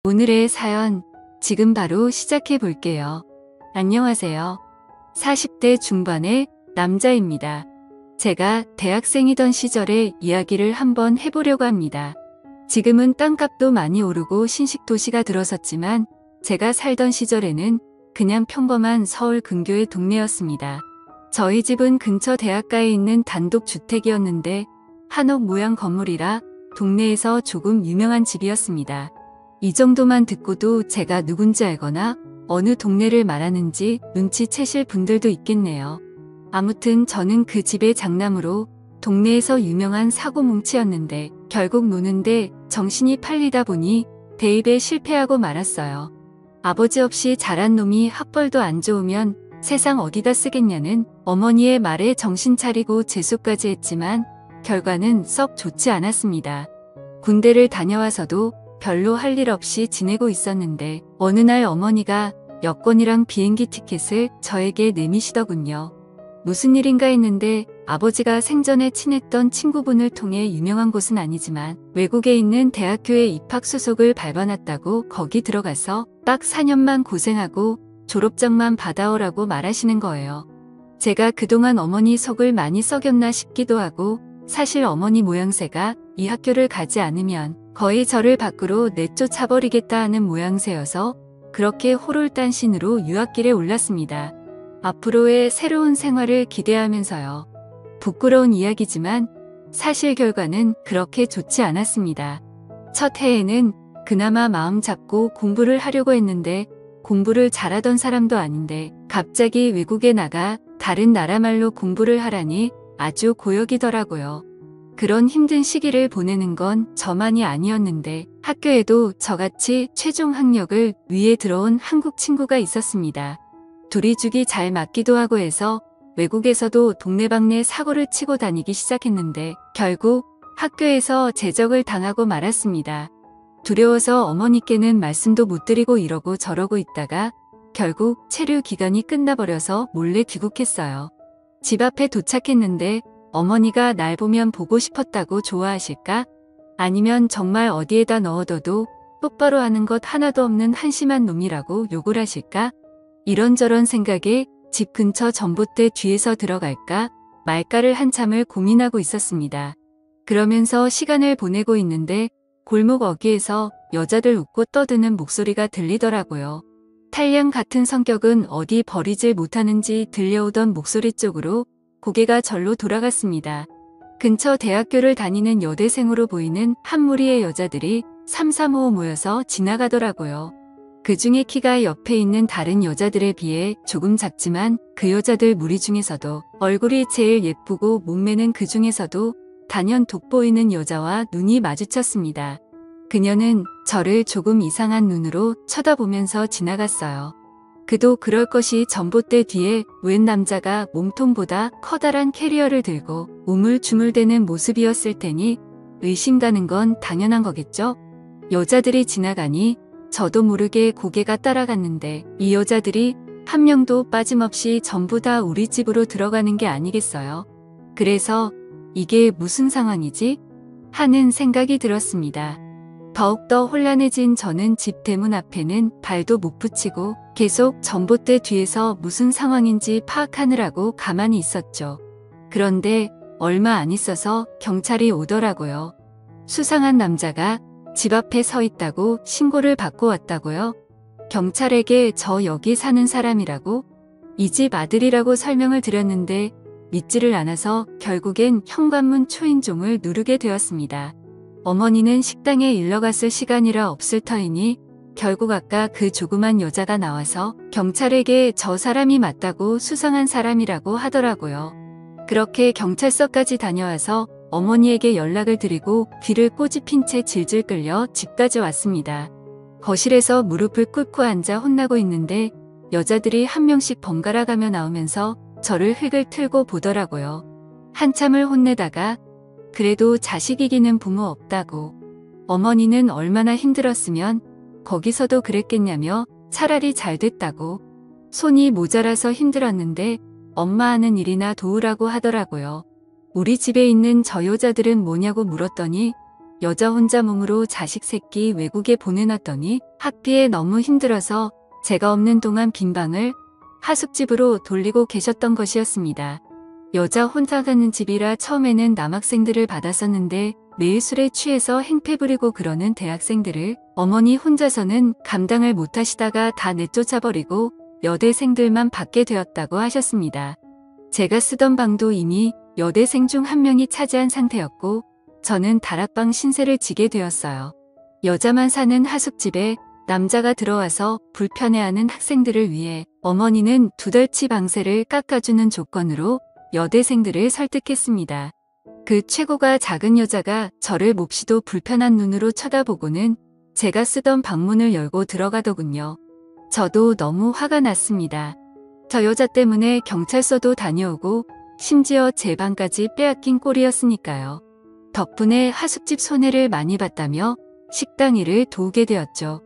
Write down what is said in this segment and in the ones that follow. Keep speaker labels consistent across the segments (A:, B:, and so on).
A: 오늘의 사연 지금 바로 시작해 볼게요. 안녕하세요. 40대 중반의 남자입니다. 제가 대학생이던 시절의 이야기를 한번 해보려고 합니다. 지금은 땅값도 많이 오르고 신식도시가 들어섰지만 제가 살던 시절에는 그냥 평범한 서울 근교의 동네였습니다. 저희 집은 근처 대학가에 있는 단독주택이었는데 한옥 모양 건물이라 동네에서 조금 유명한 집이었습니다. 이 정도만 듣고도 제가 누군지 알거나 어느 동네를 말하는지 눈치채실 분들도 있겠네요. 아무튼 저는 그 집의 장남으로 동네에서 유명한 사고뭉치였는데 결국 노는데 정신이 팔리다 보니 대입에 실패하고 말았어요. 아버지 없이 자란 놈이 학벌도 안 좋으면 세상 어디다 쓰겠냐는 어머니의 말에 정신 차리고 재수까지 했지만 결과는 썩 좋지 않았습니다. 군대를 다녀와서도 별로 할 일 없이 지내고 있었는데 어느 날 어머니가 여권이랑 비행기 티켓을 저에게 내미시더군요. 무슨 일인가 했는데 아버지가 생전에 친했던 친구분을 통해 유명한 곳은 아니지만 외국에 있는 대학교에 입학 수속을 밟아놨다고 거기 들어가서 딱 4년만 고생하고 졸업장만 받아오라고 말하시는 거예요. 제가 그동안 어머니 속을 많이 썩였나 싶기도 하고 사실 어머니 모양새가 이 학교를 가지 않으면 거의 저를 밖으로 내쫓아버리겠다 하는 모양새여서 그렇게 호롤단신으로 유학길에 올랐습니다. 앞으로의 새로운 생활을 기대하면서요. 부끄러운 이야기지만 사실 결과는 그렇게 좋지 않았습니다. 첫 해에는 그나마 마음 잡고 공부를 하려고 했는데 공부를 잘하던 사람도 아닌데 갑자기 외국에 나가 다른 나라 말로 공부를 하라니 아주 고역이더라고요. 그런 힘든 시기를 보내는 건 저만이 아니었는데 학교에도 저같이 최종 학력을 위에 들어온 한국 친구가 있었습니다. 둘이 죽이 잘 맞기도 하고 해서 외국에서도 동네방네 사고를 치고 다니기 시작했는데 결국 학교에서 제적을 당하고 말았습니다. 두려워서 어머니께는 말씀도 못 드리고 이러고 저러고 있다가 결국 체류 기간이 끝나버려서 몰래 귀국했어요. 집 앞에 도착했는데 어머니가 날 보면 보고 싶었다고 좋아하실까? 아니면 정말 어디에다 넣어둬도 똑바로 하는 것 하나도 없는 한심한 놈이라고 욕을 하실까? 이런저런 생각에 집 근처 전봇대 뒤에서 들어갈까 말까를 한참을 고민하고 있었습니다. 그러면서 시간을 보내고 있는데 골목 어귀에서 여자들 웃고 떠드는 목소리가 들리더라고요. 탈량 같은 성격은 어디 버리질 못하는지 들려오던 목소리 쪽으로 고개가 절로 돌아갔습니다. 근처 대학교를 다니는 여대생으로 보이는 한 무리의 여자들이 3-3-5 모여서 지나가더라고요. 그 중에 키가 옆에 있는 다른 여자들에 비해 조금 작지만 그 여자들 무리 중에서도 얼굴이 제일 예쁘고 몸매는 그 중에서도 단연 돋보이는 여자와 눈이 마주쳤습니다. 그녀는 저를 조금 이상한 눈으로 쳐다보면서 지나갔어요. 그도 그럴 것이 전봇대 뒤에 웬 남자가 몸통보다 커다란 캐리어를 들고 우물쭈물대는 모습이었을 테니 의심 가는 건 당연한 거겠죠? 여자들이 지나가니 저도 모르게 고개가 따라갔는데 이 여자들이 한 명도 빠짐없이 전부 다 우리 집으로 들어가는 게 아니겠어요? 그래서 이게 무슨 상황이지? 하는 생각이 들었습니다. 더욱더 혼란해진 저는 집 대문 앞에는 발도 못 붙이고 계속 전봇대 뒤에서 무슨 상황인지 파악하느라고 가만히 있었죠. 그런데 얼마 안 있어서 경찰이 오더라고요. 수상한 남자가 집 앞에 서 있다고 신고를 받고 왔다고요? 경찰에게 저 여기 사는 사람이라고? 이 집 아들이라고 설명을 드렸는데 믿지를 않아서 결국엔 현관문 초인종을 누르게 되었습니다. 어머니는 식당에 일러갔을 시간이라 없을 터이니 결국 아까 그 조그만 여자가 나와서 경찰에게 저 사람이 맞다고 수상한 사람이라고 하더라고요. 그렇게 경찰서까지 다녀와서 어머니에게 연락을 드리고 귀를 꼬집힌 채 질질 끌려 집까지 왔습니다. 거실에서 무릎을 꿇고 앉아 혼나고 있는데 여자들이 한 명씩 번갈아 가며 나오면서 저를 휙을 틀고 보더라고요. 한참을 혼내다가 그래도 자식 이기는 부모 없다고. 어머니는 얼마나 힘들었으면 거기서도 그랬겠냐며 차라리 잘 됐다고. 손이 모자라서 힘들었는데 엄마 하는 일이나 도우라고 하더라고요. 우리 집에 있는 저 여자들은 뭐냐고 물었더니 여자 혼자 몸으로 자식 새끼 외국에 보내놨더니 학비에 너무 힘들어서 제가 없는 동안 빈 방을 하숙집으로 돌리고 계셨던 것이었습니다. 여자 혼자 가는 집이라 처음에는 남학생들을 받았었는데 매일 술에 취해서 행패 부리고 그러는 대학생들을 어머니 혼자서는 감당을 못하시다가 다 내쫓아버리고 여대생들만 받게 되었다고 하셨습니다. 제가 쓰던 방도 이미 여대생 중 한 명이 차지한 상태였고 저는 다락방 신세를 지게 되었어요. 여자만 사는 하숙집에 남자가 들어와서 불편해하는 학생들을 위해 어머니는 2달치 방세를 깎아주는 조건으로 여대생들을 설득했습니다. 그 최고가 작은 여자가 저를 몹시도 불편한 눈으로 쳐다보고는 제가 쓰던 방문을 열고 들어가더군요. 저도 너무 화가 났습니다. 저 여자 때문에 경찰서도 다녀오고 심지어 제 방까지 빼앗긴 꼴이었으니까요. 덕분에 하숙집 손해를 많이 봤다며 식당 일을 도우게 되었죠.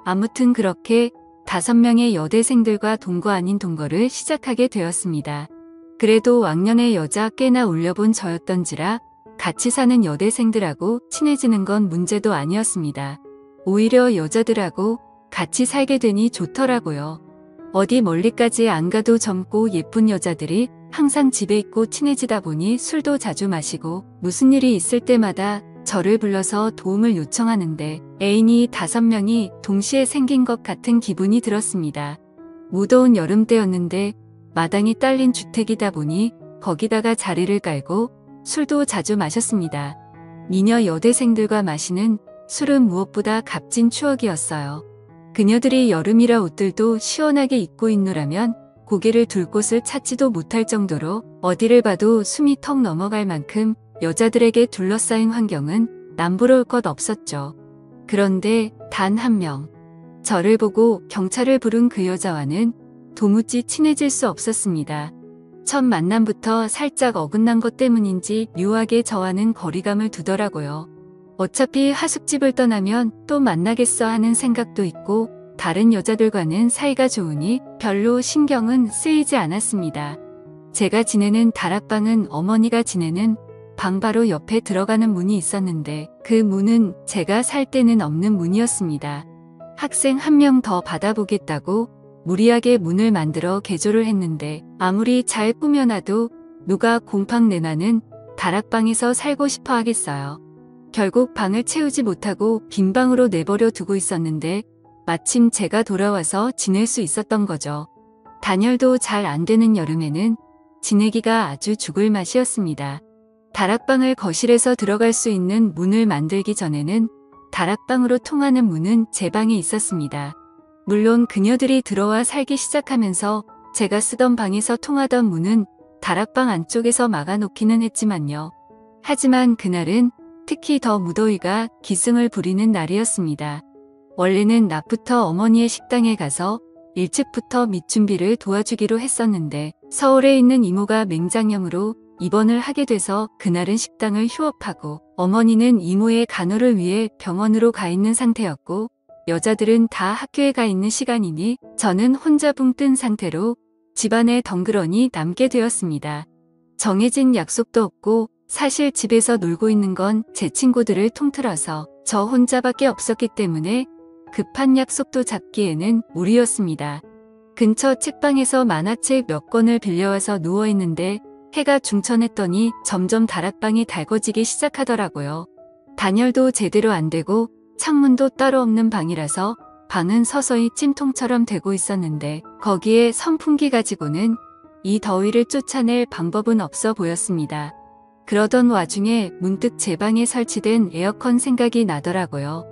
A: 아무튼 그렇게 5명의 여대생들과 동거 아닌 동거를 시작하게 되었습니다. 그래도 왕년에 여자 꽤나 올려본 저였던지라 같이 사는 여대생들하고 친해지는 건 문제도 아니었습니다. 오히려 여자들하고 같이 살게 되니 좋더라고요. 어디 멀리까지 안 가도 젊고 예쁜 여자들이 항상 집에 있고 친해지다 보니 술도 자주 마시고 무슨 일이 있을 때마다 저를 불러서 도움을 요청하는데 애인이 5명이 동시에 생긴 것 같은 기분이 들었습니다. 무더운 여름 때였는데 마당이 딸린 주택이다 보니 거기다가 자리를 깔고 술도 자주 마셨습니다. 미녀 여대생들과 마시는 술은 무엇보다 값진 추억이었어요. 그녀들이 여름이라 옷들도 시원하게 입고 있노라면 고개를 둘 곳을 찾지도 못할 정도로 어디를 봐도 숨이 턱 넘어갈 만큼 여자들에게 둘러싸인 환경은 남부러울 것 없었죠. 그런데 단 한 명, 저를 보고 경찰을 부른 그 여자와는 도무지 친해질 수 없었습니다. 첫 만남부터 살짝 어긋난 것 때문인지 묘하게 저와는 거리감을 두더라고요. 어차피 하숙집을 떠나면 또 만나겠어 하는 생각도 있고 다른 여자들과는 사이가 좋으니 별로 신경은 쓰이지 않았습니다. 제가 지내는 다락방은 어머니가 지내는 방 바로 옆에 들어가는 문이 있었는데 그 문은 제가 살 때는 없는 문이었습니다. 학생 한 명 더 받아보겠다고 무리하게 문을 만들어 개조를 했는데 아무리 잘 꾸며놔도 누가 곰팡 내나는 다락방에서 살고 싶어 하겠어요. 결국 방을 채우지 못하고 빈 방으로 내버려 두고 있었는데 마침 제가 돌아와서 지낼 수 있었던 거죠. 단열도 잘 안 되는 여름에는 지내기가 아주 죽을 맛이었습니다. 다락방을 거실에서 들어갈 수 있는 문을 만들기 전에는 다락방으로 통하는 문은 제 방에 있었습니다. 물론 그녀들이 들어와 살기 시작하면서 제가 쓰던 방에서 통하던 문은 다락방 안쪽에서 막아놓기는 했지만요. 하지만 그날은 특히 더 무더위가 기승을 부리는 날이었습니다. 원래는 낮부터 어머니의 식당에 가서 일찍부터 밑준비를 도와주기로 했었는데 서울에 있는 이모가 맹장염으로 입원을 하게 돼서 그날은 식당을 휴업하고 어머니는 이모의 간호를 위해 병원으로 가 있는 상태였고 여자들은 다 학교에 가 있는 시간이니 저는 혼자 붕 뜬 상태로 집안에 덩그러니 남게 되었습니다. 정해진 약속도 없고 사실 집에서 놀고 있는 건 제 친구들을 통틀어서 저 혼자밖에 없었기 때문에 급한 약속도 잡기에는 무리였습니다. 근처 책방에서 만화책 몇 권을 빌려와서 누워있는데 해가 중천했더니 점점 다락방이 달궈지기 시작하더라고요. 단열도 제대로 안 되고 창문도 따로 없는 방이라서 방은 서서히 찜통처럼 되고 있었는데 거기에 선풍기 가지고는 이 더위를 쫓아낼 방법은 없어 보였습니다. 그러던 와중에 문득 제 방에 설치된 에어컨 생각이 나더라고요.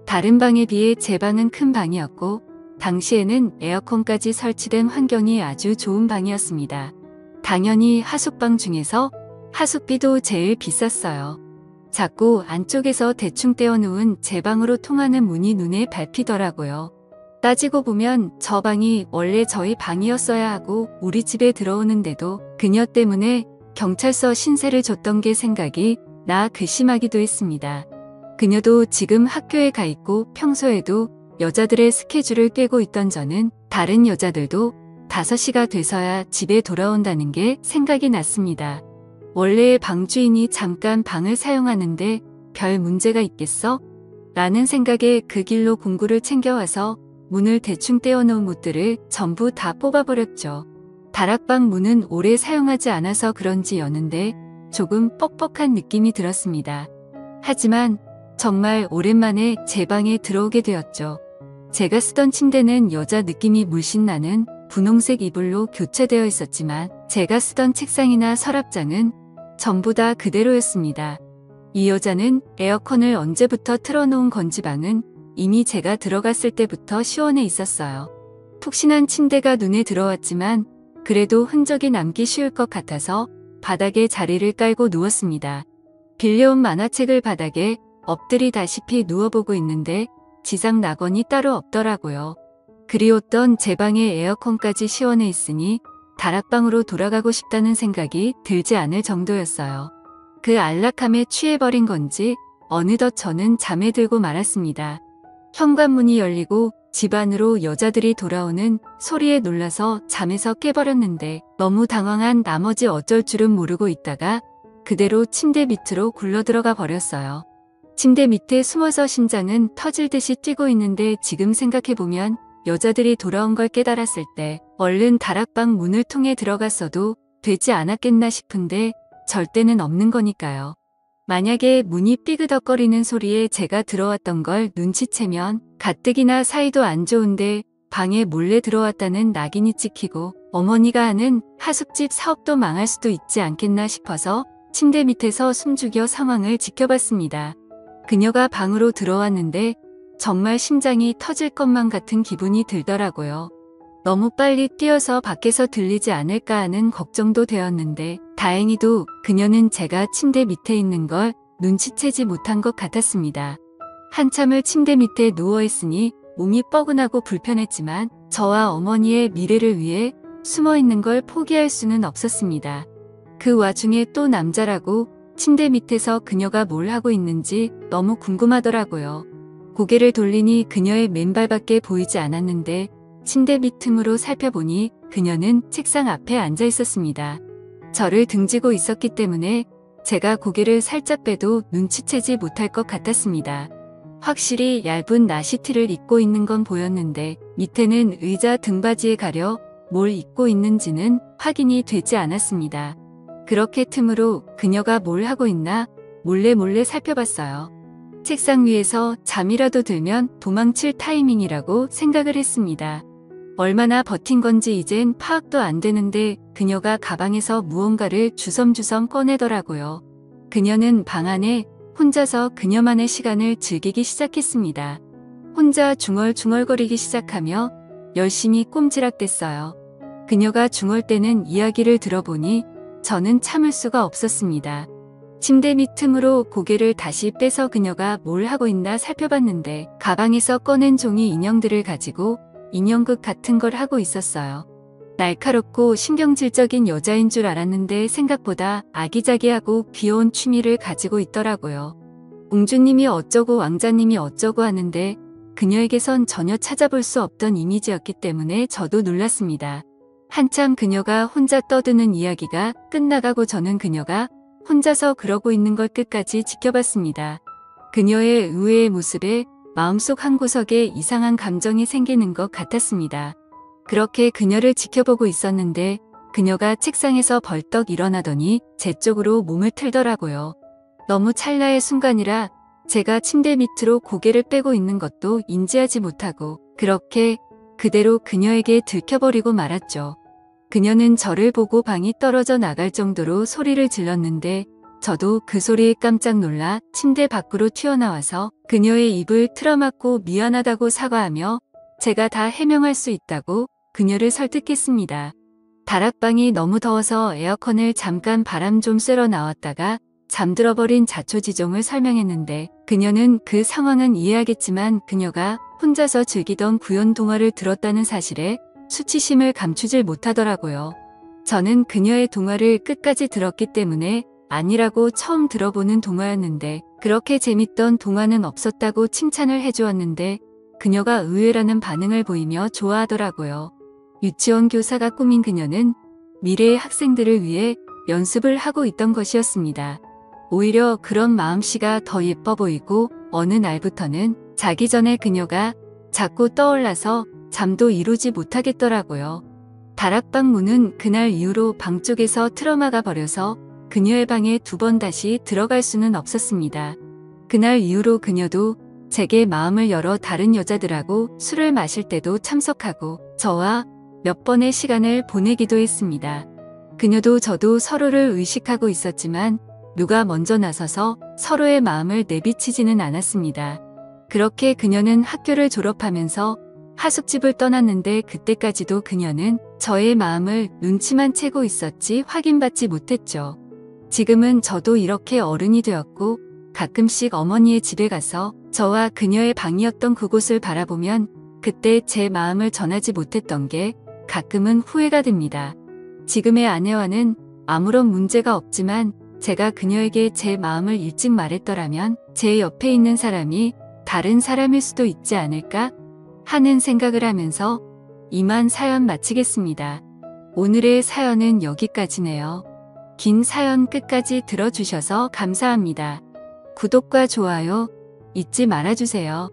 A: 다른 방에 비해 제 방은 큰 방이었고 당시에는 에어컨까지 설치된 환경이 아주 좋은 방이었습니다. 당연히 하숙방 중에서 하숙비도 제일 비쌌어요. 자꾸 안쪽에서 대충 떼어놓은 제 방으로 통하는 문이 눈에 밟히더라고요. 따지고 보면 저 방이 원래 저희 방이었어야 하고 우리 집에 들어오는데도 그녀 때문에 경찰서 신세를 줬던 게 생각이 나 괘씸하기도 했습니다. 그녀도 지금 학교에 가 있고 평소에도 여자들의 스케줄을 깨고 있던 저는 다른 여자들도 5시가 돼서야 집에 돌아온다는 게 생각이 났습니다. 원래 방 주인이 잠깐 방을 사용하는데 별 문제가 있겠어? 라는 생각에 그 길로 공구를 챙겨와서 문을 대충 떼어놓은 못들을 전부 다 뽑아버렸죠. 다락방 문은 오래 사용하지 않아서 그런지 여는데 조금 뻑뻑한 느낌이 들었습니다. 하지만 정말 오랜만에 제 방에 들어오게 되었죠. 제가 쓰던 침대는 여자 느낌이 물씬 나는 분홍색 이불로 교체되어 있었지만 제가 쓰던 책상이나 서랍장은 전부 다 그대로였습니다. 이 여자는 에어컨을 언제부터 틀어놓은 건지 방은 이미 제가 들어갔을 때부터 시원해 있었어요. 푹신한 침대가 눈에 들어왔지만 그래도 흔적이 남기 쉬울 것 같아서 바닥에 자리를 깔고 누웠습니다. 빌려온 만화책을 바닥에 엎드리다시피 누워보고 있는데 지상 낙원이 따로 없더라고요. 그리웠던 제 방의 에어컨까지 시원해 있으니 다락방으로 돌아가고 싶다는 생각이 들지 않을 정도였어요. 그 안락함에 취해버린 건지 어느덧 저는 잠에 들고 말았습니다. 현관문이 열리고 집 안으로 여자들이 돌아오는 소리에 놀라서 잠에서 깨버렸는데 너무 당황한 나머지 어쩔 줄은 모르고 있다가 그대로 침대 밑으로 굴러들어가 버렸어요. 침대 밑에 숨어서 심장은 터질 듯이 뛰고 있는데 지금 생각해보면 여자들이 돌아온 걸 깨달았을 때 얼른 다락방 문을 통해 들어갔어도 되지 않았겠나 싶은데 절대는 없는 거니까요. 만약에 문이 삐그덕거리는 소리에 제가 들어왔던 걸 눈치채면 가뜩이나 사이도 안 좋은데 방에 몰래 들어왔다는 낙인이 찍히고 어머니가 하는 하숙집 사업도 망할 수도 있지 않겠나 싶어서 침대 밑에서 숨죽여 상황을 지켜봤습니다. 그녀가 방으로 들어왔는데 정말 심장이 터질 것만 같은 기분이 들더라고요. 너무 빨리 뛰어서 밖에서 들리지 않을까 하는 걱정도 되었는데 다행히도 그녀는 제가 침대 밑에 있는 걸 눈치채지 못한 것 같았습니다. 한참을 침대 밑에 누워있으니 몸이 뻐근하고 불편했지만 저와 어머니의 미래를 위해 숨어있는 걸 포기할 수는 없었습니다. 그 와중에 또 남자라고 침대 밑에서 그녀가 뭘 하고 있는지 너무 궁금하더라고요. 고개를 돌리니 그녀의 맨발밖에 보이지 않았는데 침대 밑 틈으로 살펴보니 그녀는 책상 앞에 앉아 있었습니다. 저를 등지고 있었기 때문에 제가 고개를 살짝 빼도 눈치채지 못할 것 같았습니다. 확실히 얇은 나시티를 입고 있는 건 보였는데 밑에는 의자 등받이에 가려 뭘 입고 있는지는 확인이 되지 않았습니다. 그렇게 틈으로 그녀가 뭘 하고 있나 몰래 살펴봤어요. 책상 위에서 잠이라도 들면 도망칠 타이밍이라고 생각을 했습니다. 얼마나 버틴 건지 이젠 파악도 안 되는데 그녀가 가방에서 무언가를 주섬주섬 꺼내더라고요. 그녀는 방 안에 혼자서 그녀만의 시간을 즐기기 시작했습니다. 혼자 중얼중얼거리기 시작하며 열심히 꼼지락댔어요. 그녀가 중얼대는 이야기를 들어보니 저는 참을 수가 없었습니다. 침대 밑 틈으로 고개를 다시 빼서 그녀가 뭘 하고 있나 살펴봤는데 가방에서 꺼낸 종이 인형들을 가지고 인형극 같은 걸 하고 있었어요. 날카롭고 신경질적인 여자인 줄 알았는데 생각보다 아기자기하고 귀여운 취미를 가지고 있더라고요. 공주님이 어쩌고 왕자님이 어쩌고 하는데 그녀에게선 전혀 찾아볼 수 없던 이미지였기 때문에 저도 놀랐습니다. 한참 그녀가 혼자 떠드는 이야기가 끝나가고 저는 그녀가 혼자서 그러고 있는 걸 끝까지 지켜봤습니다. 그녀의 의외의 모습에 마음속 한구석에 이상한 감정이 생기는 것 같았습니다. 그렇게 그녀를 지켜보고 있었는데 그녀가 책상에서 벌떡 일어나더니 제 쪽으로 몸을 틀더라고요. 너무 찰나의 순간이라 제가 침대 밑으로 고개를 빼고 있는 것도 인지하지 못하고 그렇게 그대로 그녀에게 들켜버리고 말았죠. 그녀는 저를 보고 방이 떨어져 나갈 정도로 소리를 질렀는데 저도 그 소리에 깜짝 놀라 침대 밖으로 튀어나와서 그녀의 입을 틀어막고 미안하다고 사과하며 제가 다 해명할 수 있다고 그녀를 설득했습니다. 다락방이 너무 더워서 에어컨을 잠깐 바람 좀 쐬러 나왔다가 잠들어버린 자초지종을 설명했는데 그녀는 그 상황은 이해하겠지만 그녀가 혼자서 즐기던 구연 동화를 들었다는 사실에 수치심을 감추질 못하더라고요. 저는 그녀의 동화를 끝까지 들었기 때문에 아니라고 처음 들어보는 동화였는데 그렇게 재밌던 동화는 없었다고 칭찬을 해주었는데 그녀가 의외라는 반응을 보이며 좋아하더라고요. 유치원 교사가 꾸민 그녀는 미래의 학생들을 위해 연습을 하고 있던 것이었습니다. 오히려 그런 마음씨가 더 예뻐 보이고 어느 날부터는 자기 전에 그녀가 자꾸 떠올라서 잠도 이루지 못하겠더라고요. 다락방 문은 그날 이후로 방 쪽에서 틀어막아 버려서 그녀의 방에 2번 다시 들어갈 수는 없었습니다. 그날 이후로 그녀도 제게 마음을 열어 다른 여자들하고 술을 마실 때도 참석하고 저와 몇 번의 시간을 보내기도 했습니다. 그녀도 저도 서로를 의식하고 있었지만 누가 먼저 나서서 서로의 마음을 내비치지는 않았습니다. 그렇게 그녀는 학교를 졸업하면서 하숙집을 떠났는데 그때까지도 그녀는 저의 마음을 눈치만 채고 있었지 확인받지 못했죠. 지금은 저도 이렇게 어른이 되었고 가끔씩 어머니의 집에 가서 저와 그녀의 방이었던 그곳을 바라보면 그때 제 마음을 전하지 못했던 게 가끔은 후회가 됩니다. 지금의 아내와는 아무런 문제가 없지만 제가 그녀에게 제 마음을 일찍 말했더라면 제 옆에 있는 사람이 다른 사람일 수도 있지 않을까 하는 생각을 하면서 이만 사연 마치겠습니다. 오늘의 사연은 여기까지네요. 긴 사연 끝까지 들어주셔서 감사합니다. 구독과 좋아요 잊지 말아주세요.